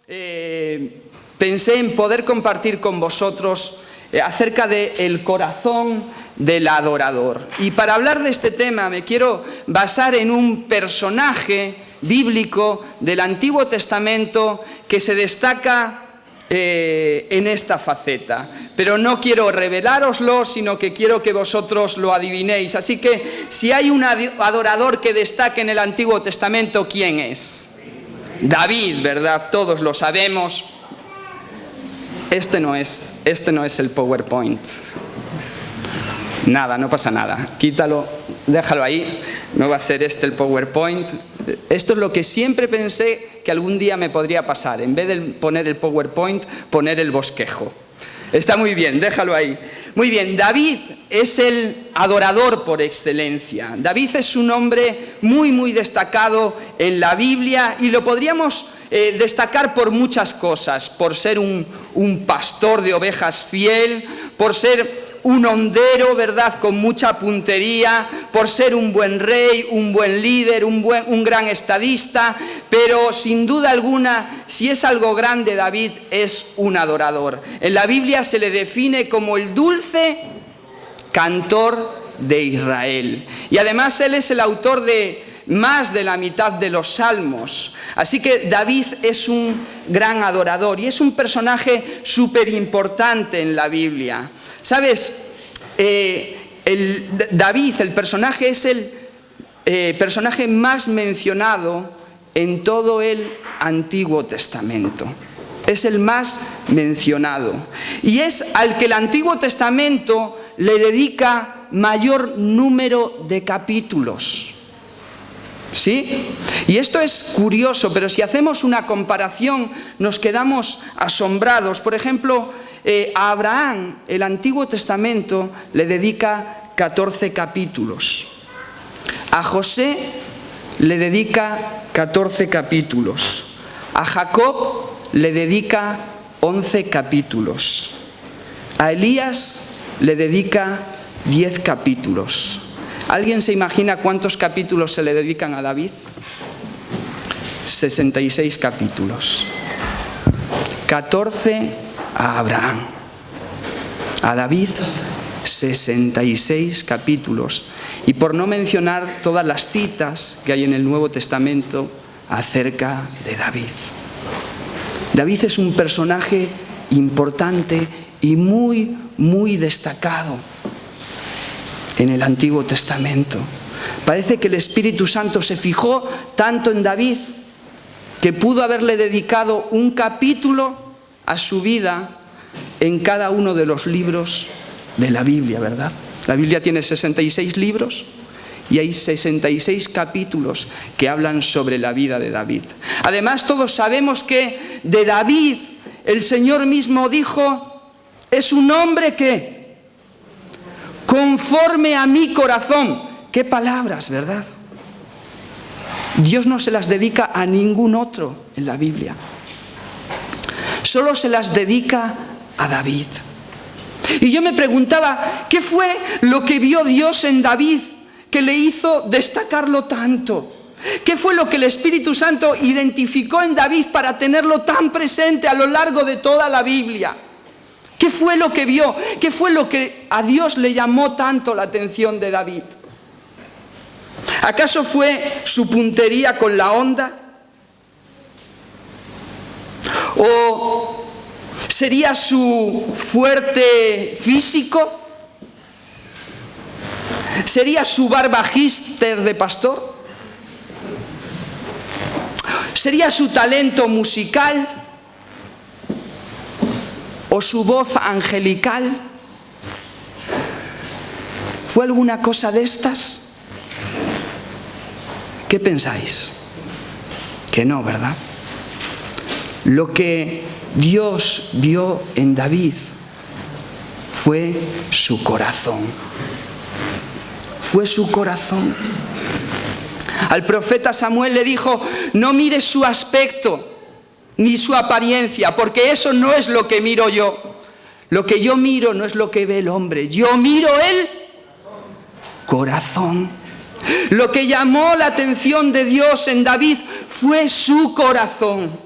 pensé en poder compartir con vosotros acerca del corazón del adorador. Y para hablar de este tema me quiero basar en un personaje bíblico del Antiguo Testamento que se destaca en esta faceta. Pero no quiero revelároslo, sino que quiero que vosotros lo adivinéis. Así que si hay un adorador que destaque en el Antiguo Testamento, ¿quién es? David, ¿verdad? Todos lo sabemos. Este no es el PowerPoint. Nada, no pasa nada. Quítalo, déjalo ahí. No va a ser este el PowerPoint. Esto es lo que siempre pensé que algún día me podría pasar. En vez de poner el PowerPoint, poner el bosquejo. Está muy bien, déjalo ahí. Muy bien, David es el adorador por excelencia. David es un hombre muy destacado en la Biblia y lo podríamos destacar por muchas cosas. Por ser un pastor de ovejas fiel, por ser un hondero, ¿verdad?, con mucha puntería, por ser un buen rey, un buen líder, un gran estadista, pero sin duda alguna, si es algo grande, David es un adorador. En la Biblia se le define como el dulce cantor de Israel. Y además él es el autor de más de la mitad de los salmos. Así que David es un gran adorador y es un personaje súper importante en la Biblia. ¿Sabes? David, el personaje, es el personaje más mencionado en todo el Antiguo Testamento. Es el más mencionado. Y es al que el Antiguo Testamento le dedica mayor número de capítulos. ¿Sí? Y esto es curioso, pero si hacemos una comparación nos quedamos asombrados. Por ejemplo, a Abraham el Antiguo Testamento le dedica 14 capítulos. A José le dedica 14 capítulos. A Jacob le dedica 11 capítulos. A Elías le dedica 10 capítulos. ¿Alguien se imagina cuántos capítulos se le dedican a David? 66 capítulos. 14 a Abraham. A David, 66 capítulos. Y por no mencionar todas las citas que hay en el Nuevo Testamento acerca de David. David es un personaje importante y muy destacado en el Antiguo Testamento. Parece que el Espíritu Santo se fijó tanto en David que pudo haberle dedicado un capítulo a su vida en cada uno de los libros de la Biblia, ¿verdad? La Biblia tiene 66 libros y hay 66 capítulos que hablan sobre la vida de David. Además, todos sabemos que de David el Señor mismo dijo: es un hombre que conforme a mi corazón. Qué palabras, ¿verdad? Dios no se las dedica a ningún otro en la Biblia. Solo se las dedica a David. Y yo me preguntaba, ¿qué fue lo que vio Dios en David que le hizo destacarlo tanto? ¿Qué fue lo que el Espíritu Santo identificó en David para tenerlo tan presente a lo largo de toda la Biblia? ¿Qué fue lo que vio? ¿Qué fue lo que a Dios le llamó tanto la atención de David? ¿Acaso fue su puntería con la honda? ¿O sería su fuerte físico? ¿Sería su barbagister de pastor? ¿Sería su talento musical? ¿O su voz angelical? ¿Fue alguna cosa de estas? ¿Qué pensáis? Que no, ¿verdad? Lo que Dios vio en David fue su corazón. Fue su corazón. Al profeta Samuel le dijo: no mires su aspecto ni su apariencia, porque eso no es lo que miro yo. Lo que yo miro no es lo que ve el hombre, yo miro el corazón. Lo que llamó la atención de Dios en David fue su corazón.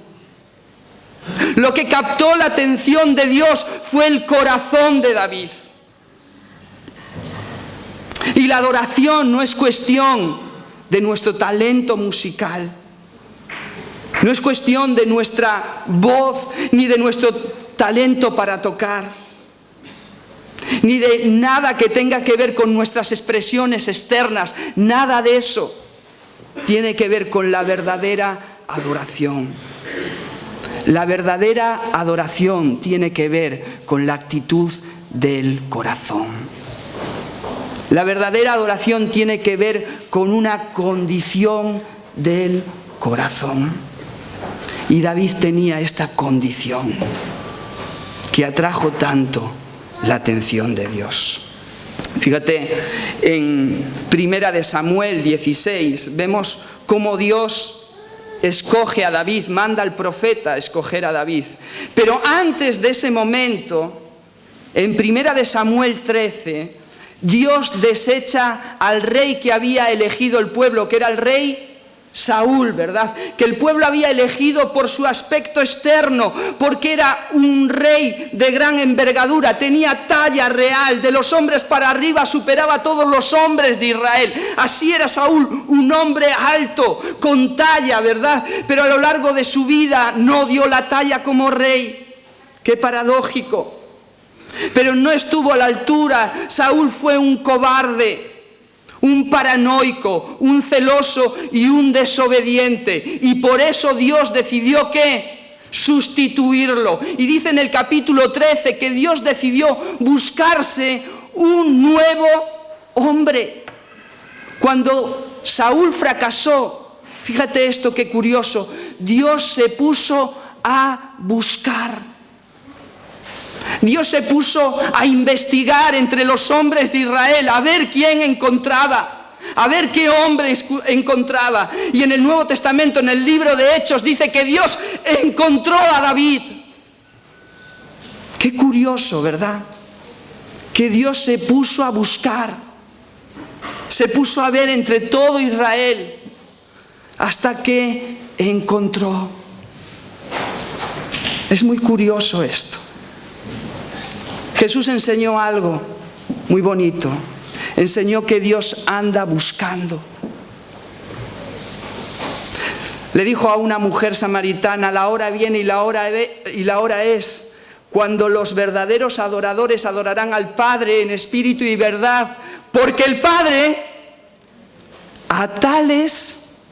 Lo que captó la atención de Dios fue el corazón de David. Y la adoración no es cuestión de nuestro talento musical. No es cuestión de nuestra voz, ni de nuestro talento para tocar, ni de nada que tenga que ver con nuestras expresiones externas. Nada de eso tiene que ver con la verdadera adoración. La verdadera adoración tiene que ver con la actitud del corazón. La verdadera adoración tiene que ver con una condición del corazón. Y David tenía esta condición que atrajo tanto la atención de Dios. Fíjate, en 1 Samuel 16 vemos cómo Dios escoge a David, manda al profeta a escoger a David. Pero antes de ese momento, en 1 Samuel 13, Dios desecha al rey que había elegido el pueblo, que era el rey Saúl, ¿verdad? Que el pueblo había elegido por su aspecto externo, porque era un rey de gran envergadura, tenía talla real, de los hombres para arriba superaba a todos los hombres de Israel. Así era Saúl, un hombre alto, con talla, ¿verdad? Pero a lo largo de su vida no dio la talla como rey. Qué paradójico. Pero no estuvo a la altura. Saúl fue un cobarde, un paranoico, un celoso y un desobediente. Y por eso Dios decidió ¿qué? Sustituirlo. Y dice en el capítulo 13 que Dios decidió buscarse un nuevo hombre. Cuando Saúl fracasó, fíjate esto qué curioso, Dios se puso a buscar. Dios se puso a investigar entre los hombres de Israel, a ver quién encontraba, a ver qué hombre encontraba. Y en el Nuevo Testamento, en el libro de Hechos, dice que Dios encontró a David. Qué curioso, ¿verdad? Que Dios se puso a buscar, se puso a ver entre todo Israel, hasta que encontró. Es muy curioso esto. Jesús enseñó algo muy bonito. Enseñó que Dios anda buscando. Le dijo a una mujer samaritana: la hora viene y la hora es cuando los verdaderos adoradores adorarán al Padre en espíritu y verdad, porque el Padre a tales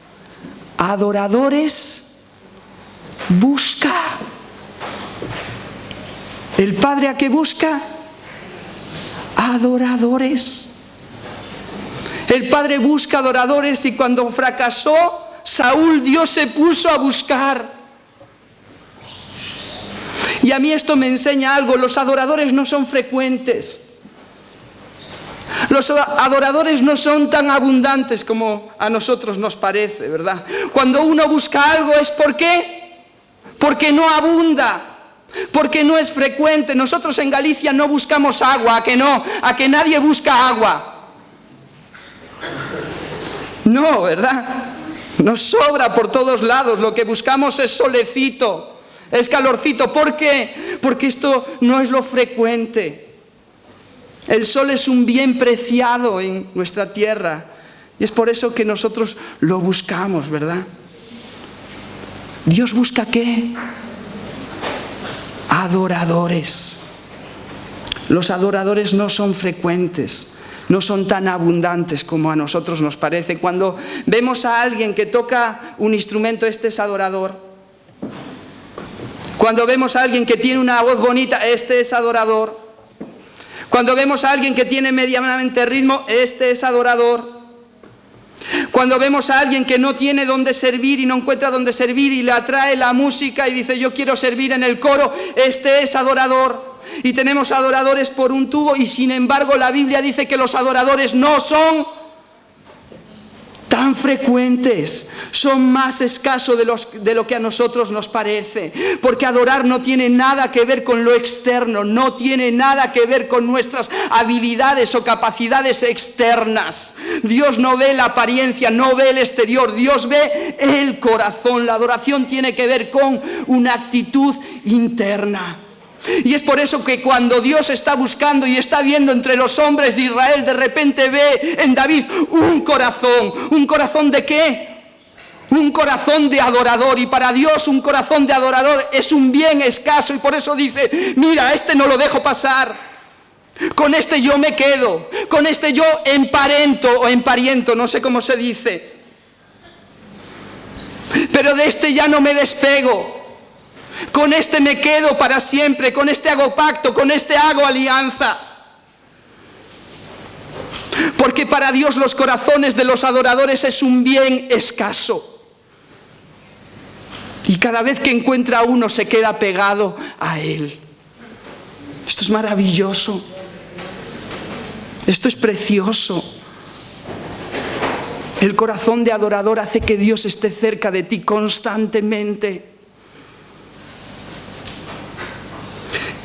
adoradores busca. ¿El Padre a qué busca? Adoradores. El Padre busca adoradores, y cuando fracasó Saúl, Dios se puso a buscar. Y a mí esto me enseña algo: los adoradores no son frecuentes. Los adoradores no son tan abundantes como a nosotros nos parece, ¿verdad? Cuando uno busca algo es ¿por qué? Porque no abunda. Porque no es frecuente. Nosotros en Galicia no buscamos agua, ¿a que no? ¿A que nadie busca agua? No, ¿verdad? Nos sobra por todos lados. Lo que buscamos es solecito, es calorcito. ¿Por qué? Porque esto no es lo frecuente. El sol es un bien preciado en nuestra tierra, y es por eso que nosotros lo buscamos, ¿verdad? ¿Dios busca qué? Adoradores. Los adoradores no son frecuentes, no son tan abundantes como a nosotros nos parece. Cuando vemos a alguien que toca un instrumento, este es adorador. Cuando vemos a alguien que tiene una voz bonita, este es adorador. Cuando vemos a alguien que tiene medianamente ritmo, este es adorador. Cuando vemos a alguien que no tiene dónde servir y no encuentra dónde servir y le atrae la música y dice yo quiero servir en el coro, este es adorador. Y tenemos adoradores por un tubo, y sin embargo la Biblia dice que los adoradores no son tan tan frecuentes, son más escasos de lo que a nosotros nos parece. Porque adorar no tiene nada que ver con lo externo, no tiene nada que ver con nuestras habilidades o capacidades externas. Dios no ve la apariencia, no ve el exterior, Dios ve el corazón. La adoración tiene que ver con una actitud interna. Y es por eso que cuando Dios está buscando y está viendo entre los hombres de Israel, de repente ve en David un corazón. ¿Un corazón de qué? Un corazón de adorador. Y para Dios un corazón de adorador es un bien escaso. Y por eso dice, mira, este no lo dejo pasar. Con este yo me quedo. Con este yo emparento, no sé cómo se dice. Pero de este ya no me despego. Con este me quedo para siempre, con este hago pacto, con este hago alianza. Porque para Dios los corazones de los adoradores es un bien escaso. Y cada vez que encuentra a uno se queda pegado a él. Esto es maravilloso. Esto es precioso. El corazón de adorador hace que Dios esté cerca de ti constantemente.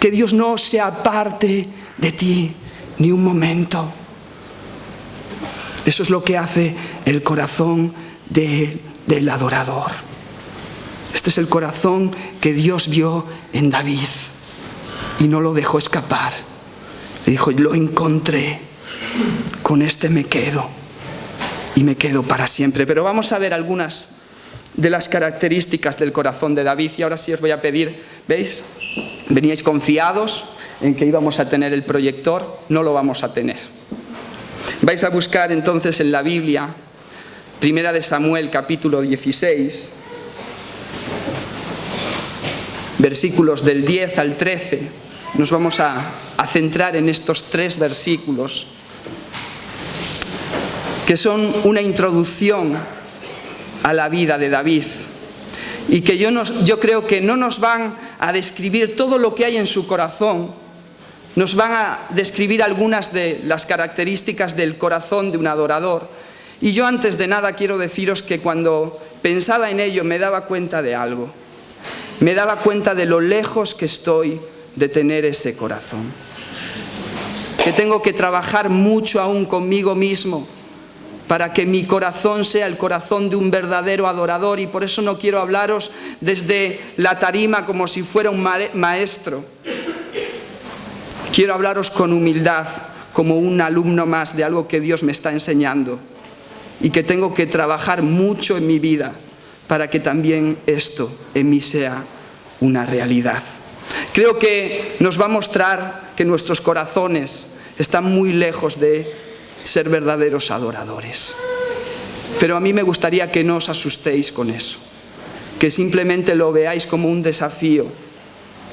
Que Dios no se aparte de ti ni un momento. Eso es lo que hace el corazón del adorador. Este es el corazón que Dios vio en David y no lo dejó escapar. Le dijo, lo encontré, con este me quedo y me quedo para siempre. Pero vamos a ver algunas de las características del corazón de David. Y ahora sí os voy a pedir, ¿veis? Veníais confiados en que íbamos a tener el proyector, no lo vamos a tener. Vais a buscar entonces en la Biblia, 1 de Samuel capítulo 16, versículos del 10 al 13. Nos vamos a centrar en estos 3 versículos, que son una introducción a la vida de David. Y que yo creo que no nos van a describir todo lo que hay en su corazón, nos van a describir algunas de las características del corazón de un adorador. Y yo antes de nada quiero deciros que cuando pensaba en ello me daba cuenta de algo. Me daba cuenta de lo lejos que estoy de tener ese corazón. Que tengo que trabajar mucho aún conmigo mismo para que mi corazón sea el corazón de un verdadero adorador. Y por eso no quiero hablaros desde la tarima como si fuera un maestro. Quiero hablaros con humildad, como un alumno más de algo que Dios me está enseñando. Y que tengo que trabajar mucho en mi vida para que también esto en mí sea una realidad. Creo que nos va a mostrar que nuestros corazones están muy lejos de ser verdaderos adoradores. Pero a mí me gustaría que no os asustéis con eso, que simplemente lo veáis como un desafío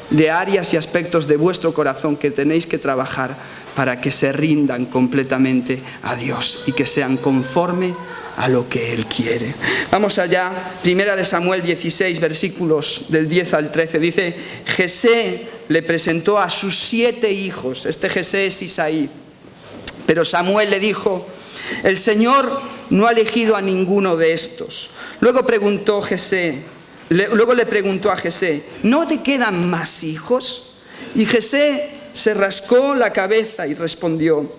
de áreas y aspectos de vuestro corazón que tenéis que trabajar para que se rindan completamente a Dios y que sean conforme a lo que Él quiere. Vamos allá, 1 de Samuel 16, versículos del 10 al 13. Dice, Jesé le presentó a sus 7 hijos. Este Jesé es Isaí. Pero Samuel le dijo, el Señor no ha elegido a ninguno de estos. Luego le preguntó a Jesé, ¿no te quedan más hijos? Y Jesé se rascó la cabeza y respondió,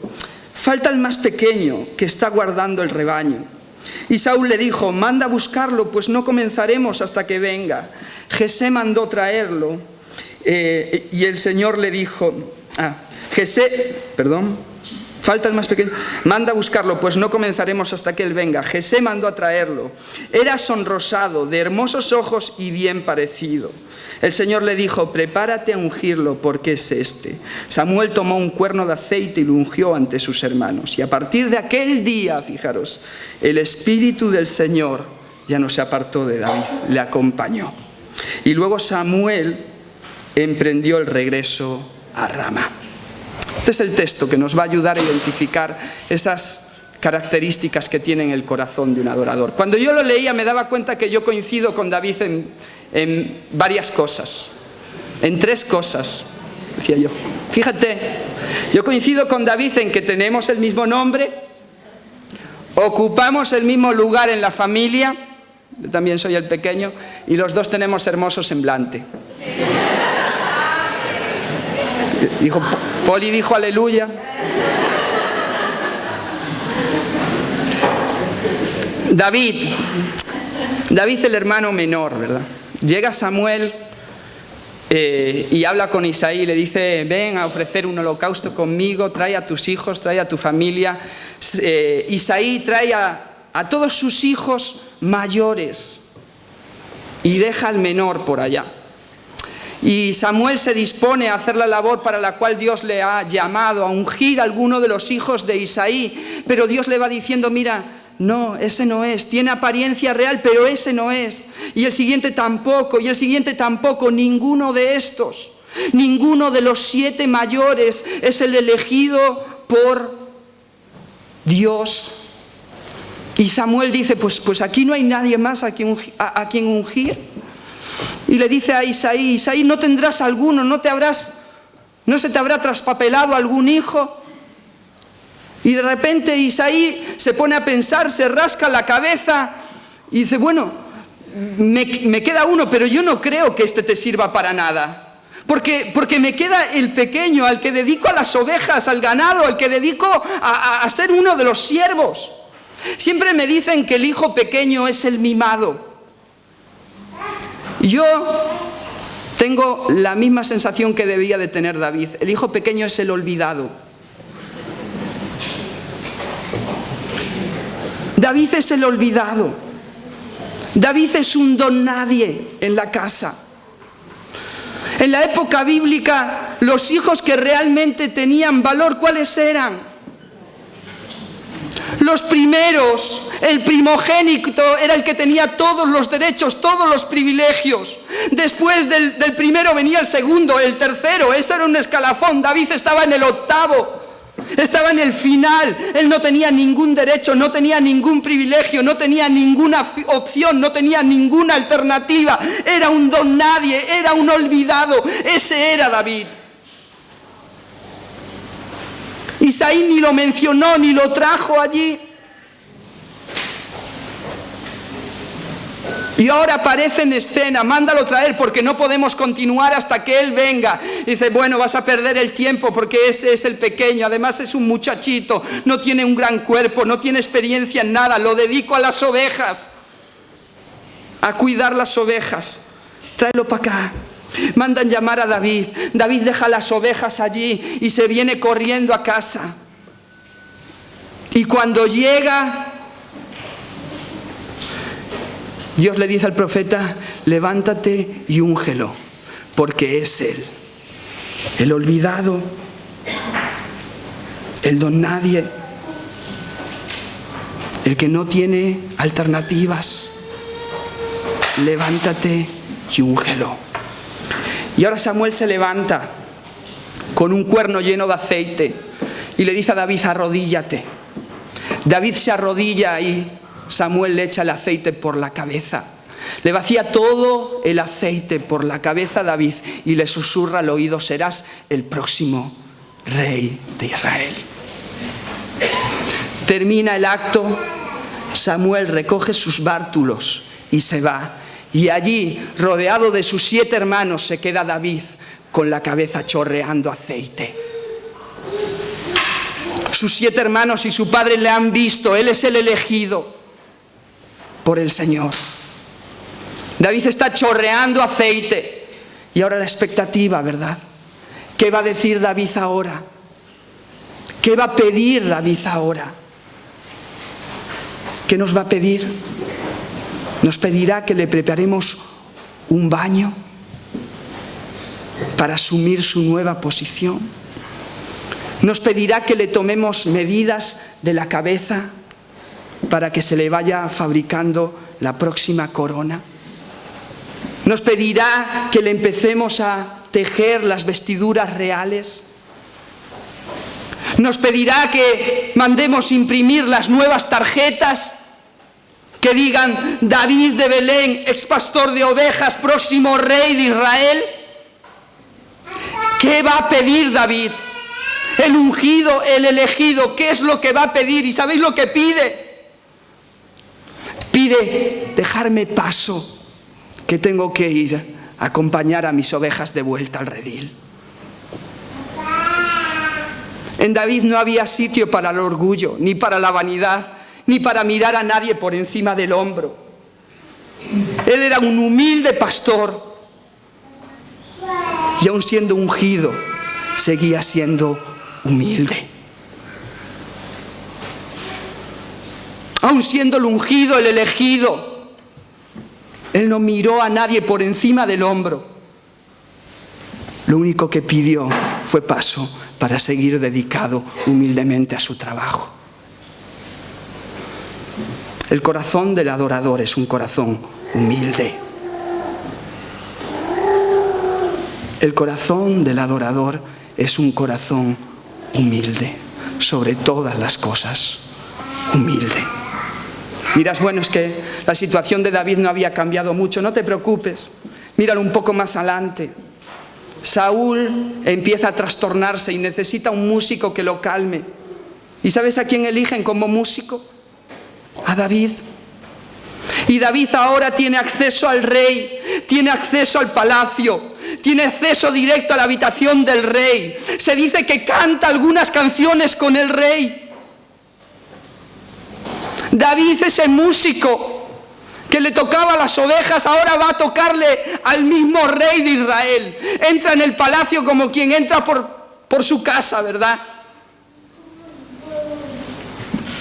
falta el más pequeño que está guardando el rebaño. Y Saúl le dijo, manda a buscarlo, pues no comenzaremos hasta que venga. Jesé mandó traerlo y el Señor le dijo, falta el más pequeño, manda a buscarlo, pues no comenzaremos hasta que él venga. Jesé mandó a traerlo. Era sonrosado, de hermosos ojos y bien parecido. El Señor le dijo, prepárate a ungirlo, porque es este. Samuel tomó un cuerno de aceite y lo ungió ante sus hermanos. Y a partir de aquel día, fijaros, el Espíritu del Señor ya no se apartó de David, le acompañó. Y luego Samuel emprendió el regreso a Ramá. Este es el texto que nos va a ayudar a identificar esas características que tiene el corazón de un adorador. Cuando yo lo leía me daba cuenta que yo coincido con David en varias cosas, en 3 cosas, decía yo. Fíjate, yo coincido con David en que tenemos el mismo nombre, ocupamos el mismo lugar en la familia, yo también soy el pequeño, y los dos tenemos hermoso semblante. Poli dijo aleluya. David el hermano menor, ¿verdad? Llega Samuel y habla con Isaí, le dice, ven a ofrecer un holocausto conmigo, trae a tus hijos, trae a tu familia. Isaí trae a todos sus hijos mayores y deja al menor por allá. Y Samuel se dispone a hacer la labor para la cual Dios le ha llamado, a ungir a alguno de los hijos de Isaí, pero Dios le va diciendo, mira, no, ese no es, tiene apariencia real, pero ese no es, y el siguiente tampoco, y el siguiente tampoco, ninguno de estos, ninguno de los 7 mayores es el elegido por Dios. Y Samuel dice, pues aquí no hay nadie más a quien ungir. Y le dice a Isaí, Isaí, ¿no tendrás alguno? ¿No se te habrá traspapelado algún hijo? Y de repente Isaí se pone a pensar, se rasca la cabeza y dice, bueno, me queda uno, pero yo no creo que este te sirva para nada. Porque me queda el pequeño, al que dedico a las ovejas, al ganado, al que dedico a ser uno de los siervos. Siempre me dicen que el hijo pequeño es el mimado. Yo tengo la misma sensación que debía de tener David. El hijo pequeño es el olvidado. David es el olvidado. David es un don nadie en la casa. En la época bíblica, los hijos que realmente tenían valor, ¿cuáles eran? Los primeros, el primogénito era el que tenía todos los derechos, todos los privilegios. Después del primero venía el segundo, el tercero, ese era un escalafón. David estaba en el 8º, estaba en el final. Él no tenía ningún derecho, no tenía ningún privilegio, no tenía ninguna opción, no tenía ninguna alternativa. Era un don nadie, era un olvidado. Ese era David. Isaí ni lo mencionó, ni lo trajo allí. Y ahora aparece en escena, mándalo traer porque no podemos continuar hasta que él venga. Y dice, bueno, vas a perder el tiempo porque ese es el pequeño, además es un muchachito, no tiene un gran cuerpo, no tiene experiencia en nada, lo dedico a las ovejas, a cuidar las ovejas. Tráelo para acá. Mandan llamar a David. David deja las ovejas allí y se viene corriendo a casa. Y cuando llega, Dios le dice al profeta, levántate y úngelo, porque es él, el olvidado, el don nadie, el que no tiene alternativas. Levántate y úngelo. Y ahora Samuel se levanta con un cuerno lleno de aceite y le dice a David, arrodíllate. David se arrodilla y Samuel le echa el aceite por la cabeza. Le vacía todo el aceite por la cabeza a David y le susurra al oído, serás el próximo rey de Israel. Termina el acto, Samuel recoge sus bártulos y se va. Y allí, rodeado de sus 7 hermanos, se queda David con la cabeza chorreando aceite. Sus 7 hermanos y su padre le han visto, él es el elegido por el Señor. David está chorreando aceite. Y ahora la expectativa, ¿verdad? ¿Qué va a decir David ahora? ¿Qué va a pedir David ahora? ¿Qué nos va a pedir? Nos pedirá que le preparemos un baño para asumir su nueva posición. Nos pedirá que le tomemos medidas de la cabeza para que se le vaya fabricando la próxima corona. Nos pedirá que le empecemos a tejer las vestiduras reales. Nos pedirá que mandemos imprimir las nuevas tarjetas que digan David de Belén, ex pastor de ovejas, próximo rey de Israel. ¿Qué va a pedir David? El ungido, el elegido, ¿qué es lo que va a pedir? ¿Y sabéis lo que pide? Pide dejarme paso, que tengo que ir a acompañar a mis ovejas de vuelta al redil. En David no había sitio para el orgullo, ni para la vanidad, ni para mirar a nadie por encima del hombro. Él era un humilde pastor y aun siendo ungido, seguía siendo humilde. Aun siendo el ungido, el elegido, él no miró a nadie por encima del hombro. Lo único que pidió fue paso para seguir dedicado humildemente a su trabajo. El corazón del adorador es un corazón humilde. El corazón del adorador es un corazón humilde, sobre todas las cosas, humilde. Dirás, bueno, es que la situación de David no había cambiado mucho. No te preocupes, míralo un poco más adelante. Saúl empieza a trastornarse y necesita un músico que lo calme. ¿Y sabes a quién eligen como músico? A David. Y David ahora tiene acceso al rey, tiene acceso al palacio, tiene acceso directo a la habitación del rey. Se dice que canta algunas canciones con el rey. David, ese músico que le tocaba las ovejas, ahora va a tocarle al mismo rey de Israel. Entra en el palacio como quien entra por su casa, ¿verdad?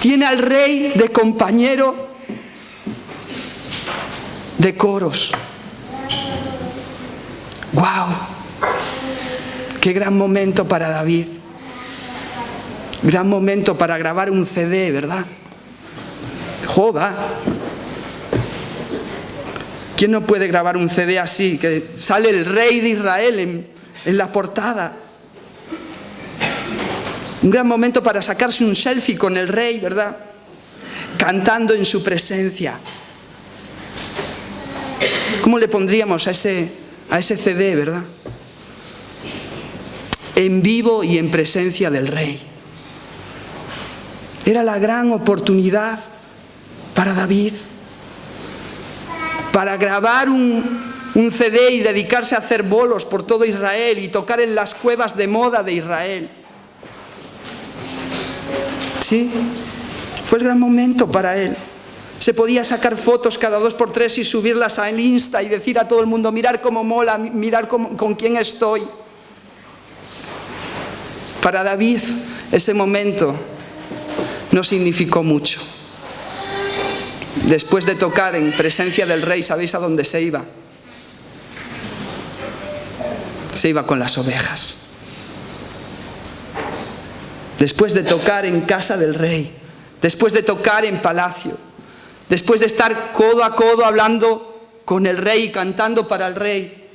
Tiene al rey de compañero de coros. ¡Wow! ¡Qué gran momento para David! Gran momento para grabar un CD, ¿verdad? ¡Joda! ¿Quién no puede grabar un CD así? Que sale el rey de Israel en la portada. Un gran momento para sacarse un selfie con el rey, ¿verdad? Cantando en su presencia. ¿Cómo le pondríamos a ese CD, verdad? En vivo y en presencia del rey. Era la gran oportunidad para David, para grabar un CD y dedicarse a hacer bolos por todo Israel y tocar en las cuevas de moda de Israel. Sí, fue el gran momento para él. Se podía sacar fotos cada 2x3 y subirlas al Insta y decir a todo el mundo, mirar cómo mola, mirar con quién estoy. Para David ese momento no significó mucho. Después de tocar en presencia del rey, ¿sabéis a dónde se iba? Se iba con las ovejas. Después de tocar en casa del rey, después de tocar en palacio, después de estar codo a codo hablando con el rey y cantando para el rey,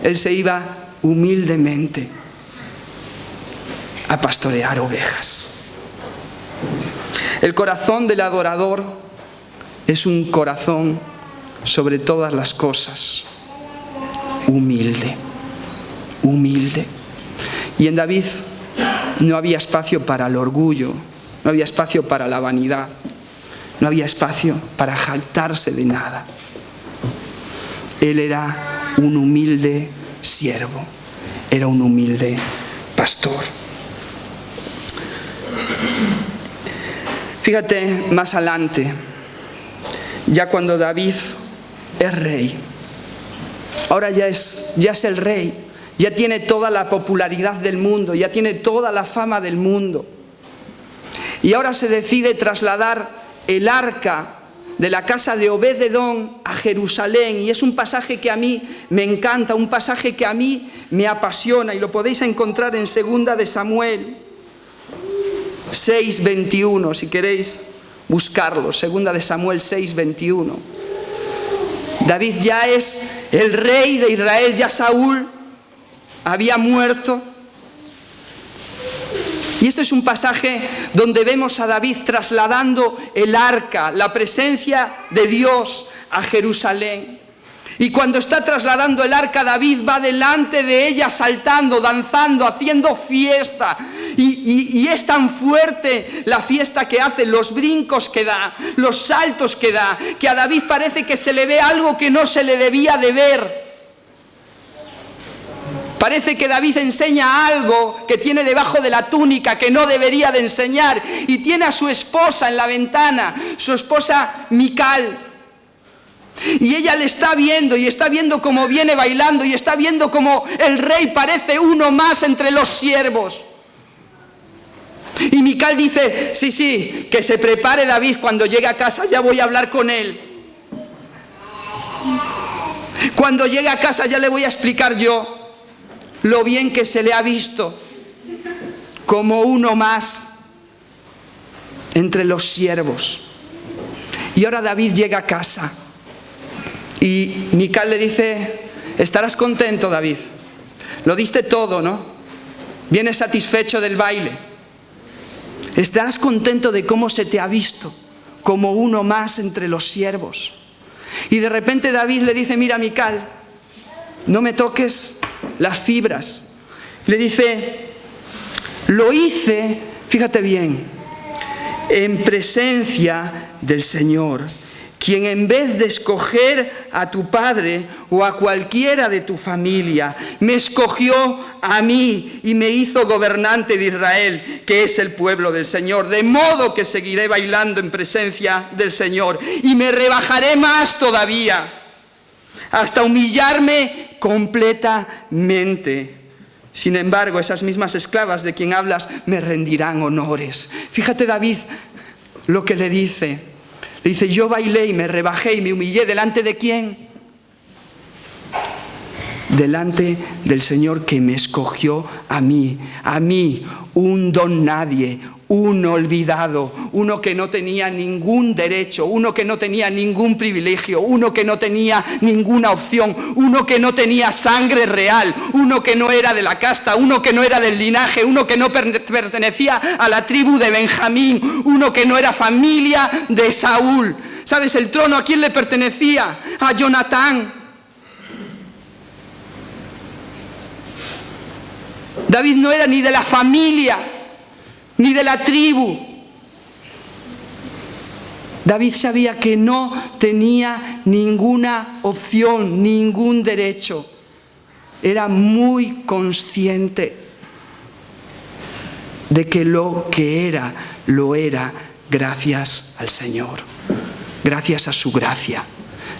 él se iba humildemente a pastorear ovejas. El corazón del adorador es un corazón sobre todas las cosas, humilde, humilde. Y en David no había espacio para el orgullo, no había espacio para la vanidad, no había espacio para jactarse de nada. Él era un humilde siervo, era un humilde pastor. Fíjate más adelante, ya cuando David es rey, ahora ya es el rey, ya tiene toda la popularidad del mundo, ya tiene toda la fama del mundo. Y ahora se decide trasladar el arca de la casa de Obed-edom a Jerusalén. Y es un pasaje que a mí me encanta, un pasaje que a mí me apasiona. Y lo podéis encontrar en 2 de Samuel 6:21, si queréis buscarlo. 2 de Samuel 6:21. David ya es el rey de Israel, ya Saúl había muerto. Y este es un pasaje donde vemos a David trasladando el arca, la presencia de Dios, a Jerusalén. Y cuando está trasladando el arca, David va delante de ella saltando, danzando, haciendo fiesta. Y es tan fuerte la fiesta que hace, los brincos que da, los saltos que da, que a David parece que se le ve algo que no se le debía de ver. Parece que David enseña algo que tiene debajo de la túnica que no debería de enseñar, y tiene a su esposa en la ventana, su esposa Mical. Y ella le está viendo, y está viendo cómo viene bailando, y está viendo cómo el rey parece uno más entre los siervos. Y Mical dice, sí, que se prepare David, cuando llegue a casa ya voy a hablar con él. Cuando llegue a casa ya le voy a explicar yo lo bien que se le ha visto como uno más entre los siervos. Y ahora David llega a casa y Mical le dice, estarás contento, David, lo diste todo, ¿no? Vienes satisfecho del baile, estarás contento de cómo se te ha visto como uno más entre los siervos. Y de repente David le dice, mira, Mical, no me toques las fibras. Le dice, lo hice, fíjate bien, en presencia del Señor, quien en vez de escoger a tu padre o a cualquiera de tu familia, me escogió a mí y me hizo gobernante de Israel, que es el pueblo del Señor. De modo que seguiré bailando en presencia del Señor y me rebajaré más todavía, hasta humillarme completamente. Sin embargo, esas mismas esclavas de quien hablas me rendirán honores. Fíjate David lo que le dice. Le dice, yo bailé y me rebajé y me humillé. ¿Delante de quién? Delante del Señor que me escogió a mí, un don nadie, un olvidado, uno que no tenía ningún derecho, uno que no tenía ningún privilegio, uno que no tenía ninguna opción, uno que no tenía sangre real, uno que no era de la casta, uno que no era del linaje, uno que no pertenecía a la tribu de Benjamín, uno que no era familia de Saúl. ¿Sabes el trono a quién le pertenecía? A Jonatán. David no era ni de la familia, ni de la tribu. David sabía que no tenía ninguna opción, ningún derecho. Era muy consciente de que lo que era, lo era gracias al Señor, gracias a su gracia,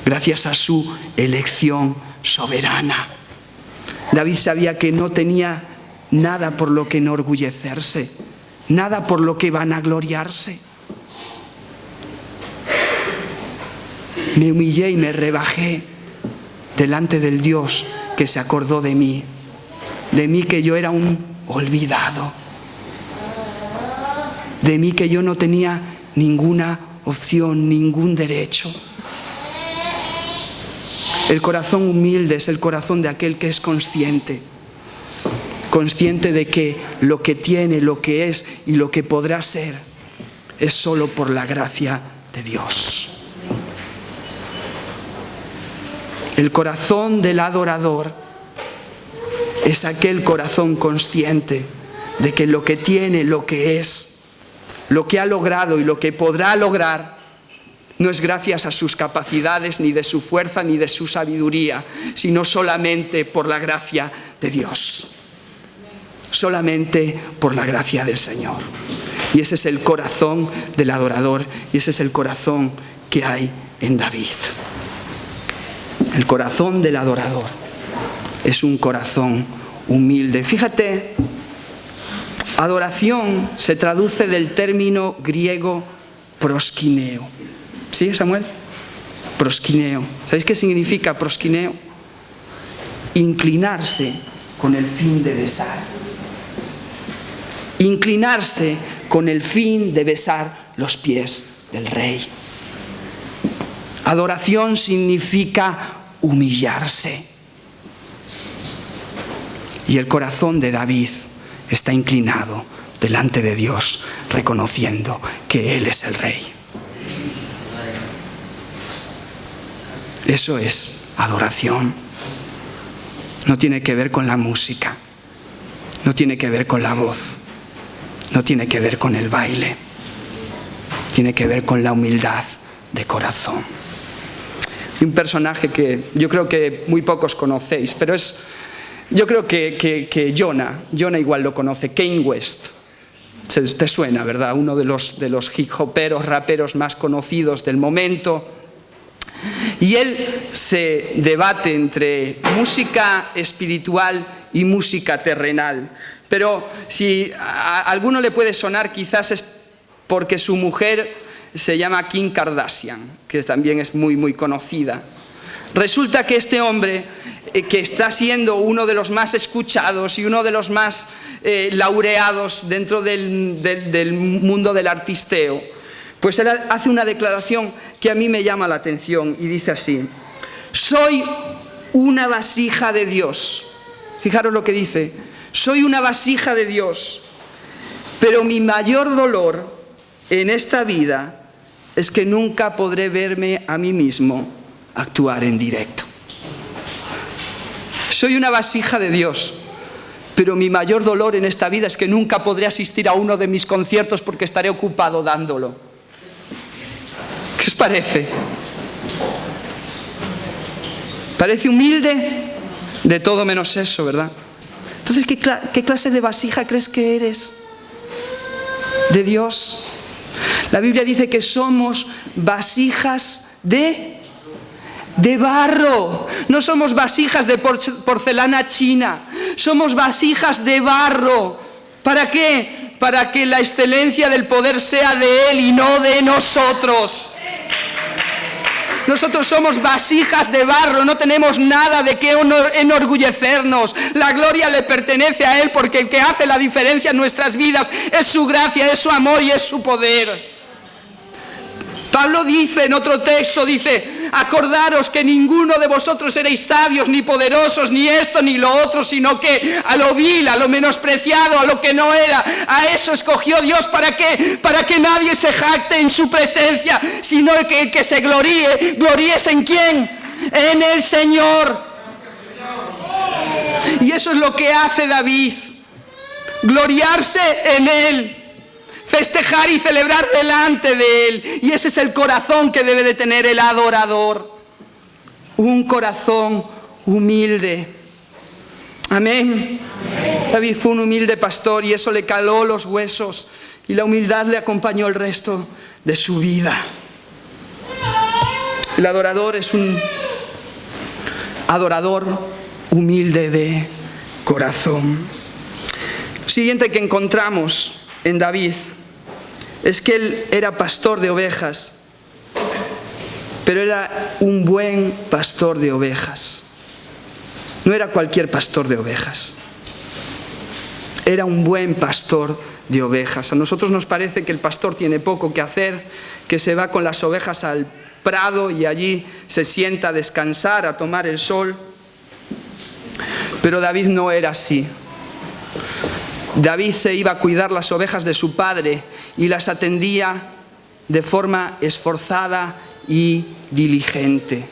gracias a su elección soberana. David sabía que no tenía nada por lo que enorgullecerse, nada por lo que vanagloriarse. Me humillé y me rebajé delante del Dios que se acordó de mí que yo era un olvidado, de mí que yo no tenía ninguna opción, ningún derecho. El corazón humilde es el corazón de aquel que es consciente de que lo que tiene, lo que es y lo que podrá ser es solo por la gracia de Dios. El corazón del adorador es aquel corazón consciente de que lo que tiene, lo que es, lo que ha logrado y lo que podrá lograr no es gracias a sus capacidades, ni de su fuerza, ni de su sabiduría, sino solamente por la gracia de Dios. Solamente por la gracia del Señor. Y ese es el corazón del adorador, y ese es el corazón que hay en David. El corazón del adorador es un corazón humilde. Fíjate, adoración se traduce del término griego proskineo. ¿Sí, Samuel? Proskineo. ¿Sabéis qué significa proskineo? Inclinarse con el fin de besar. Inclinarse con el fin de besar los pies del rey. Adoración significa humillarse. Y el corazón de David está inclinado delante de Dios, reconociendo que Él es el rey. Eso es adoración. No tiene que ver con la música, no tiene que ver con la voz, no tiene que ver con el baile, tiene que ver con la humildad de corazón. Y un personaje que yo creo que muy pocos conocéis, pero yo creo que Jonah igual lo conoce, Kanye West. Te suena, ¿verdad? Uno de los hip hoperos, raperos más conocidos del momento. Y él se debate entre música espiritual y música terrenal. Pero si a alguno le puede sonar, quizás es porque su mujer se llama Kim Kardashian, que también es muy, muy conocida. Resulta que este hombre, que está siendo uno de los más escuchados y uno de los más laureados dentro del mundo del artisteo, pues él hace una declaración que a mí me llama la atención y dice así: soy una vasija de Dios. Fijaros lo que dice: soy una vasija de Dios, pero mi mayor dolor en esta vida es que nunca podré verme a mí mismo actuar en directo. Soy una vasija de Dios, pero mi mayor dolor en esta vida es que nunca podré asistir a uno de mis conciertos porque estaré ocupado dándolo. ¿Qué os parece? ¿Parece humilde? De todo menos eso, ¿verdad? Entonces, ¿qué clase de vasija crees que eres? ¿De Dios? La Biblia dice que somos vasijas de barro. No somos vasijas de porcelana china. Somos vasijas de barro. ¿Para qué? Para que la excelencia del poder sea de Él y no de nosotros. Nosotros somos vasijas de barro, no tenemos nada de qué enorgullecernos. La gloria le pertenece a Él, porque el que hace la diferencia en nuestras vidas es su gracia, es su amor y es su poder. Pablo dice en otro texto, dice: acordaros que ninguno de vosotros erais sabios, ni poderosos, ni esto, ni lo otro, sino que a lo vil, a lo menospreciado, a lo que no era, a eso escogió Dios. ¿Para qué? Para que nadie se jacte en su presencia, sino que el que se gloríese ¿en quién? En el Señor. Y eso es lo que hace David, gloriarse en Él, festejar y celebrar delante de Él. Y ese es el corazón que debe de tener el adorador. Un corazón humilde. Amén. David fue un humilde pastor y eso le caló los huesos. Y la humildad le acompañó el resto de su vida. El adorador es un adorador humilde de corazón. Lo siguiente que encontramos en David es que él era pastor de ovejas, pero era un buen pastor de ovejas. No era cualquier pastor de ovejas. Era un buen pastor de ovejas. A nosotros nos parece que el pastor tiene poco que hacer, que se va con las ovejas al prado y allí se sienta a descansar, a tomar el sol. Pero David no era así. David se iba a cuidar las ovejas de su padre y las atendía de forma esforzada y diligente,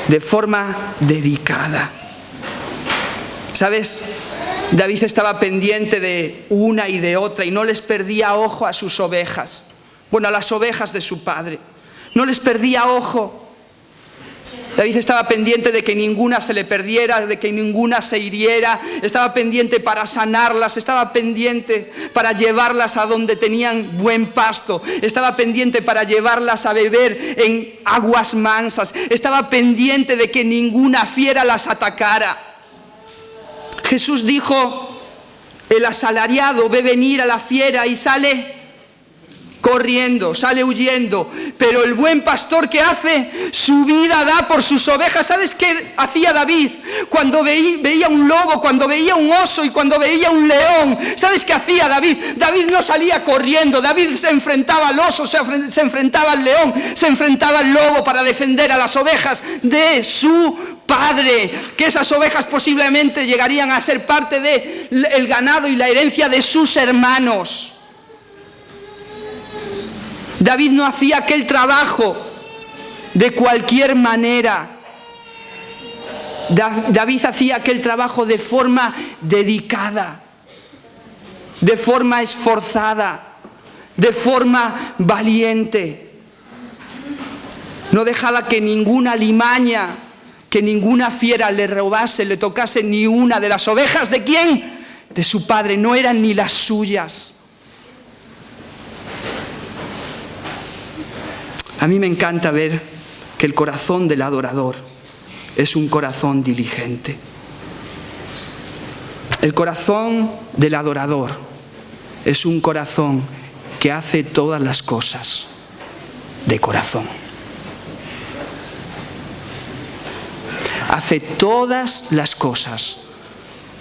de forma dedicada. ¿Sabes? David estaba pendiente de una y de otra y no les perdía ojo a sus ovejas. Bueno, a las ovejas de su padre. No les perdía ojo. David estaba pendiente de que ninguna se le perdiera, de que ninguna se hiriera. Estaba pendiente para sanarlas, estaba pendiente para llevarlas a donde tenían buen pasto. Estaba pendiente para llevarlas a beber en aguas mansas. Estaba pendiente de que ninguna fiera las atacara. Jesús dijo: el asalariado ve venir a la fiera y sale corriendo, sale huyendo, pero el buen pastor, ¿qué hace? Su vida da por sus ovejas. ¿Sabes qué hacía David? Cuando veía un lobo, cuando veía un oso y cuando veía un león, ¿sabes qué hacía David? David no salía corriendo. David se enfrentaba al oso, se enfrentaba al león, se enfrentaba al lobo para defender a las ovejas de su padre, que esas ovejas posiblemente llegarían a ser parte del ganado y la herencia de sus hermanos. David no hacía aquel trabajo de cualquier manera. David hacía aquel trabajo de forma dedicada. de forma esforzada, de forma valiente. No dejaba que ninguna alimaña, que ninguna fiera le robase, le tocase ni una de las ovejas. ¿De quién? De su padre. No eran ni las suyas. A mí me encanta ver que el corazón del adorador es un corazón diligente. El corazón del adorador es un corazón que hace todas las cosas de corazón. Hace todas las cosas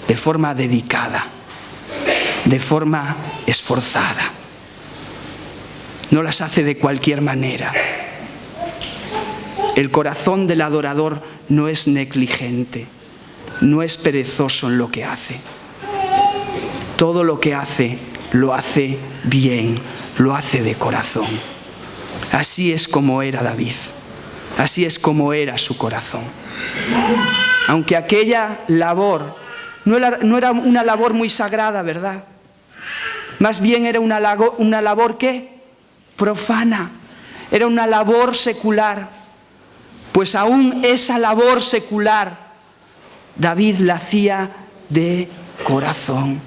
de forma dedicada, de forma esforzada. No las hace de cualquier manera. El corazón del adorador no es negligente, no es perezoso en lo que hace. Todo lo que hace, lo hace bien, lo hace de corazón. Así es como era David, así es como era su corazón. Aunque aquella labor no era una labor muy sagrada, ¿verdad? Más bien era una labor ¿qué? Profana, era una labor secular. Pues aún esa labor secular, David la hacía de corazón.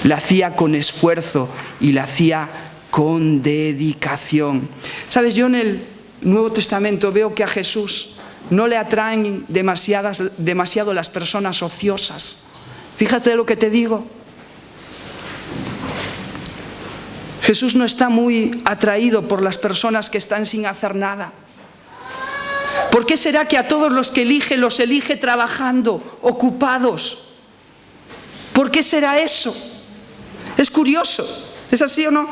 La hacía con esfuerzo y la hacía con dedicación. ¿Sabes? Yo en el Nuevo Testamento veo que a Jesús no le atraen demasiado las personas ociosas. Fíjate lo que te digo. Jesús no está muy atraído por las personas que están sin hacer nada. ¿Por qué será que a todos los que elige, los elige trabajando, ocupados? ¿Por qué será eso? Es curioso, ¿es así o no?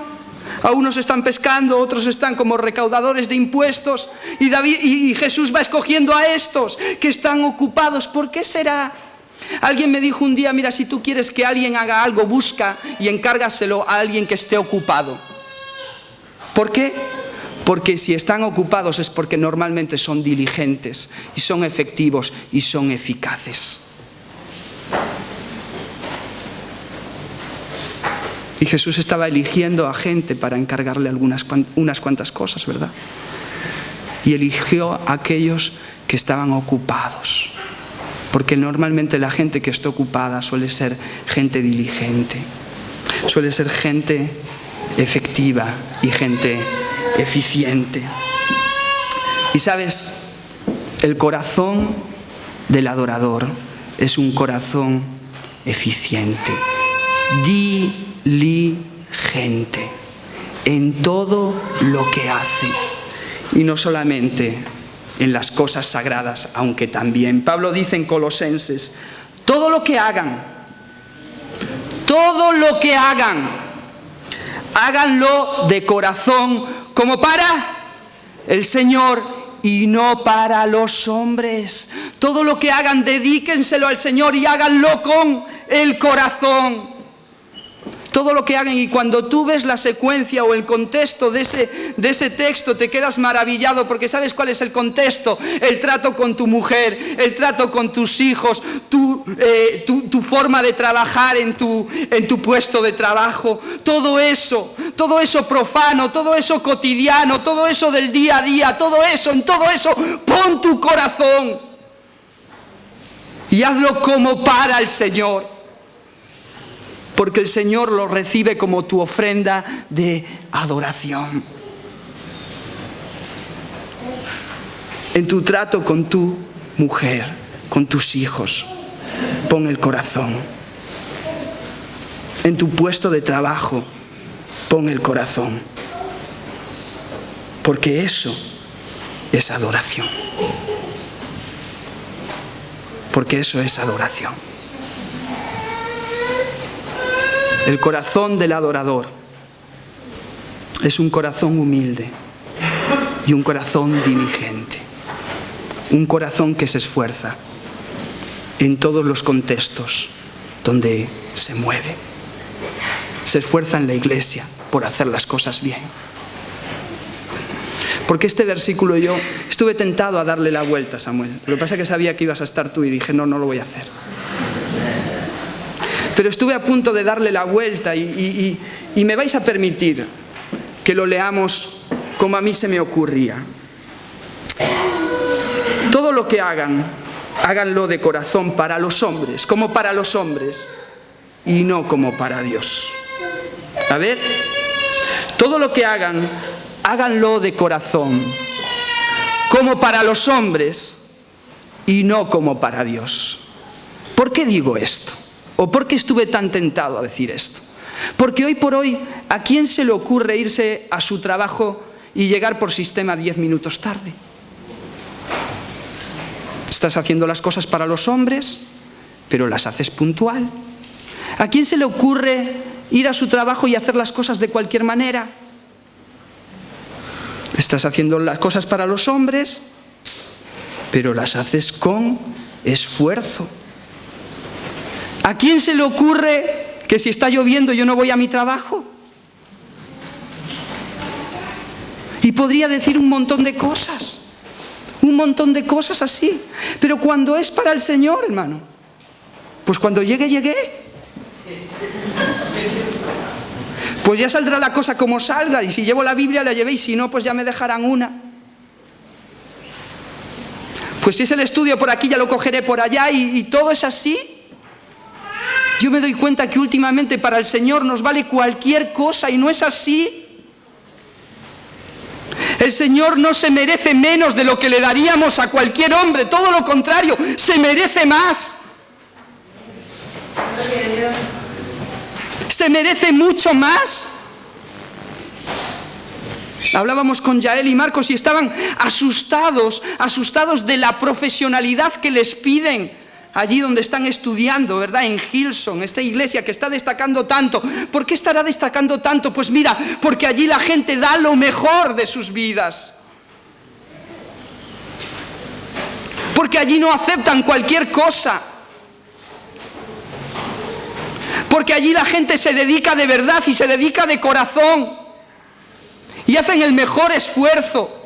A unos están pescando, otros están como recaudadores de impuestos y Jesús va escogiendo a estos que están ocupados. ¿Por qué será? Alguien me dijo un día, mira, si tú quieres que alguien haga algo, busca y encárgaselo a alguien que esté ocupado. ¿Por qué? Porque si están ocupados es porque normalmente son diligentes y son efectivos y son eficaces. Y Jesús estaba eligiendo a gente para encargarle unas cuantas cosas, ¿verdad? Y eligió a aquellos que estaban ocupados. Porque normalmente la gente que está ocupada suele ser gente diligente, suele ser gente efectiva y gente eficiente. Y sabes, el corazón del adorador es un corazón eficiente, diligente en todo lo que hace. Y no solamente en las cosas sagradas, aunque también. Pablo dice en Colosenses, todo lo que hagan, háganlo de corazón, como para el Señor y no para los hombres. Todo lo que hagan, dedíquenselo al Señor y háganlo con el corazón. Todo lo que hagan, y cuando tú ves la secuencia o el contexto de ese texto te quedas maravillado, porque ¿sabes cuál es el contexto? El trato con tu mujer, el trato con tus hijos, tu forma de trabajar en tu puesto de trabajo, todo eso profano, todo eso cotidiano, todo eso del día a día, en todo eso pon tu corazón y hazlo como para el Señor. Porque el Señor lo recibe como tu ofrenda de adoración. En tu trato con tu mujer, con tus hijos, pon el corazón. En tu puesto de trabajo, pon el corazón. Porque eso es adoración. Porque eso es adoración. El corazón del adorador es un corazón humilde y un corazón diligente. Un corazón que se esfuerza en todos los contextos donde se mueve. Se esfuerza en la iglesia por hacer las cosas bien. Porque este versículo yo estuve tentado a darle la vuelta, Samuel. Lo que pasa es que sabía que ibas a estar tú y dije, no lo voy a hacer. pero estuve a punto de darle la vuelta y me vais a permitir que lo leamos como a mí se me ocurría. Todo lo que hagan, háganlo de corazón para los hombres, como para los hombres, y no como para Dios. A ver, todo lo que hagan, háganlo de corazón, como para los hombres, y no como para Dios. ¿Por qué digo esto? ¿O por qué estuve tan tentado a decir esto? Porque hoy por hoy, ¿a quién se le ocurre irse a su trabajo y llegar por sistema 10 minutos tarde? Estás haciendo las cosas para los hombres, pero las haces puntual. ¿A quién se le ocurre ir a su trabajo y hacer las cosas de cualquier manera? Estás haciendo las cosas para los hombres, pero las haces con esfuerzo. ¿A quién se le ocurre que si está lloviendo yo no voy a mi trabajo? Y podría decir un montón de cosas así. Pero cuando es para el Señor, hermano, pues cuando llegué. Pues ya saldrá la cosa como salga, y si llevo la Biblia la llevé, y si no, pues ya me dejarán una. Pues si es el estudio por aquí, ya lo cogeré por allá, y todo es así. Yo me doy cuenta que últimamente para el Señor nos vale cualquier cosa, y no es así. El Señor no se merece menos de lo que le daríamos a cualquier hombre, todo lo contrario, se merece más. Se merece mucho más. Hablábamos con Yael y Marcos y estaban asustados de la profesionalidad que les piden allí donde están estudiando, ¿verdad? En Hillsong, esta iglesia que está destacando tanto. ¿Por qué estará destacando tanto? Pues mira, porque allí la gente da lo mejor de sus vidas. Porque allí no aceptan cualquier cosa. Porque allí la gente se dedica de verdad y se dedica de corazón. Y hacen el mejor esfuerzo.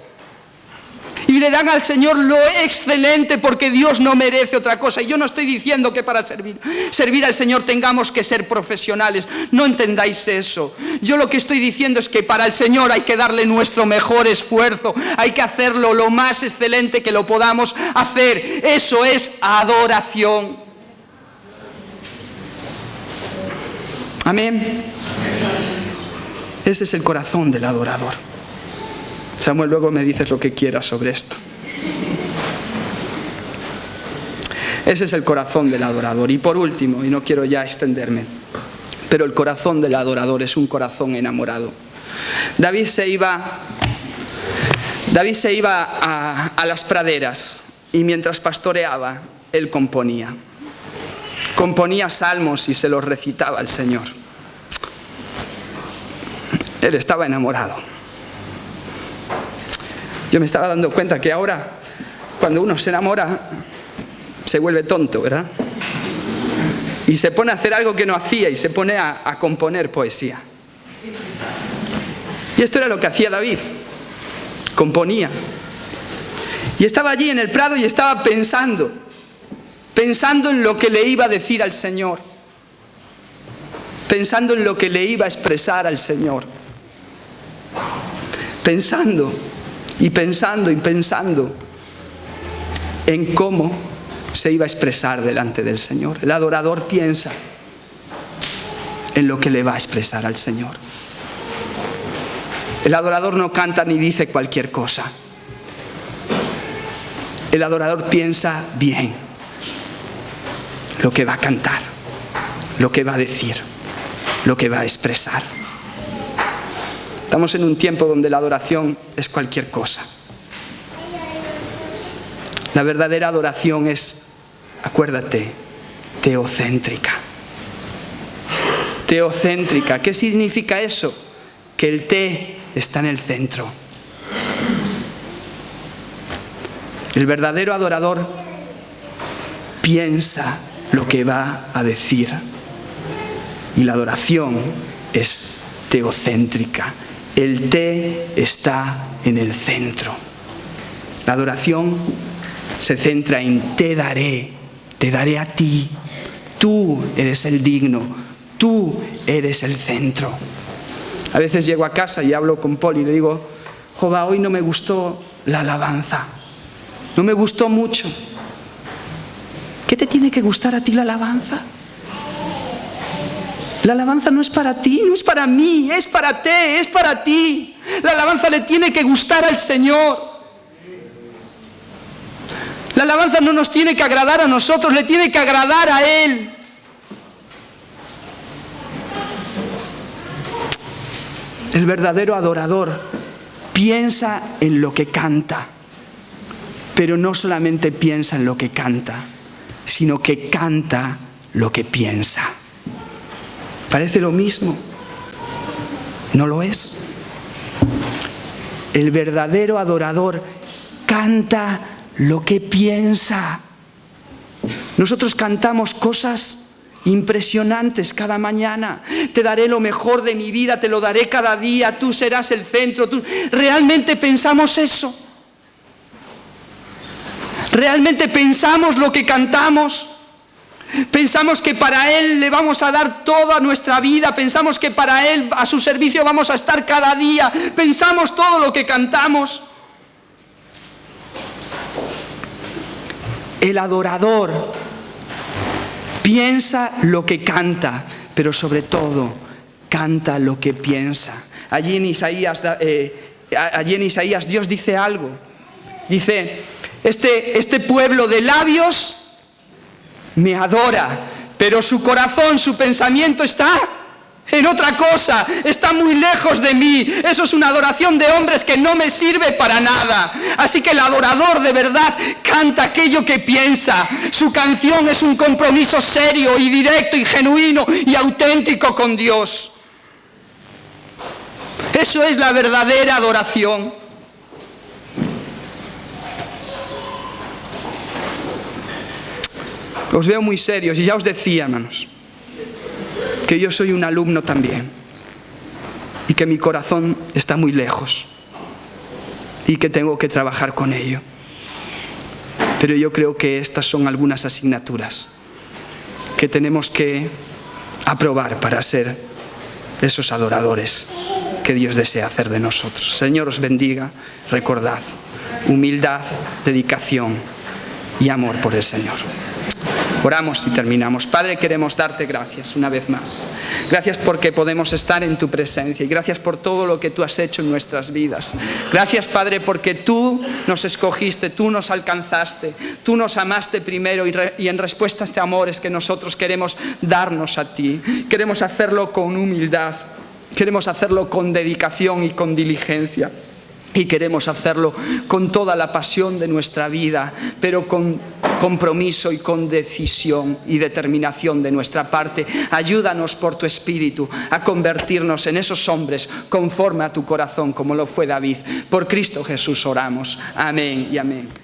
Y le dan al Señor lo excelente, porque Dios no merece otra cosa. Y yo no estoy diciendo que para servir al Señor tengamos que ser profesionales. No entendáis eso. Yo lo que estoy diciendo es que para el Señor hay que darle nuestro mejor esfuerzo. Hay que hacerlo lo más excelente que lo podamos hacer. Eso es adoración. Amén. Ese es el corazón del adorador. Samuel, luego me dices lo que quieras sobre esto. Ese es el corazón del adorador. Y por último, y no quiero ya extenderme, pero el corazón del adorador es un corazón enamorado. David se iba a las praderas, y mientras pastoreaba, él componía. Componía salmos y se los recitaba al Señor. Él estaba enamorado. Yo me estaba dando cuenta que ahora, cuando uno se enamora, se vuelve tonto, ¿verdad? Y se pone a hacer algo que no hacía, y se pone a componer poesía. Y esto era lo que hacía David. Componía. Y estaba allí en el prado y estaba pensando en lo que le iba a decir al Señor. Pensando en lo que le iba a expresar al Señor. Pensando en cómo se iba a expresar delante del Señor. El adorador piensa en lo que le va a expresar al Señor. El adorador no canta ni dice cualquier cosa. El adorador piensa bien lo que va a cantar, lo que va a decir, lo que va a expresar. Estamos en un tiempo donde la adoración es cualquier cosa. La verdadera adoración es, acuérdate, teocéntrica. Teocéntrica. ¿Qué significa eso? Que el te está en el centro. El verdadero adorador piensa lo que va a decir. Y la adoración es teocéntrica. El te está en el centro. La adoración se centra en te daré a ti. Tú eres el digno, tú eres el centro. A veces llego a casa y hablo con Paul y le digo, Jehová, hoy no me gustó la alabanza, no me gustó mucho. ¿Qué te tiene que gustar a ti la alabanza? La alabanza no es para ti, no es para mí, es para ti, es para ti. La alabanza le tiene que gustar al Señor. La alabanza no nos tiene que agradar a nosotros, le tiene que agradar a Él. El verdadero adorador piensa en lo que canta, pero no solamente piensa en lo que canta, sino que canta lo que piensa. ¿Parece lo mismo? No lo es. El verdadero adorador canta lo que piensa. Nosotros cantamos cosas impresionantes cada mañana. Te daré lo mejor de mi vida, te lo daré cada día, tú serás el centro. ¿Realmente pensamos eso? ¿Realmente pensamos lo que cantamos? Pensamos que para Él le vamos a dar toda nuestra vida, pensamos que para Él, a su servicio vamos a estar cada día, pensamos todo lo que cantamos. El adorador piensa lo que canta, pero sobre todo canta lo que piensa. Allí en Isaías Dios dice algo. Dice, este pueblo de labios me adora, pero su corazón, su pensamiento está en otra cosa, está muy lejos de mí. Eso es una adoración de hombres que no me sirve para nada. Así que el adorador de verdad canta aquello que piensa. Su canción es un compromiso serio y directo y genuino y auténtico con Dios. Eso es la verdadera adoración. Os veo muy serios y ya os decía, hermanos, que yo soy un alumno también y que mi corazón está muy lejos y que tengo que trabajar con ello. Pero yo creo que estas son algunas asignaturas que tenemos que aprobar para ser esos adoradores que Dios desea hacer de nosotros. Señor os bendiga. Recordad, humildad, dedicación y amor por el Señor. Oramos y terminamos. Padre, queremos darte gracias una vez más. Gracias porque podemos estar en tu presencia y gracias por todo lo que tú has hecho en nuestras vidas. Gracias, Padre, porque tú nos escogiste, tú nos alcanzaste, tú nos amaste primero y en respuesta a este amor es que nosotros queremos darnos a ti. Queremos hacerlo con humildad, queremos hacerlo con dedicación y con diligencia. Y queremos hacerlo con toda la pasión de nuestra vida, pero con compromiso y con decisión y determinación de nuestra parte. Ayúdanos por tu Espíritu a convertirnos en esos hombres conforme a tu corazón, como lo fue David. Por Cristo Jesús oramos. Amén y amén.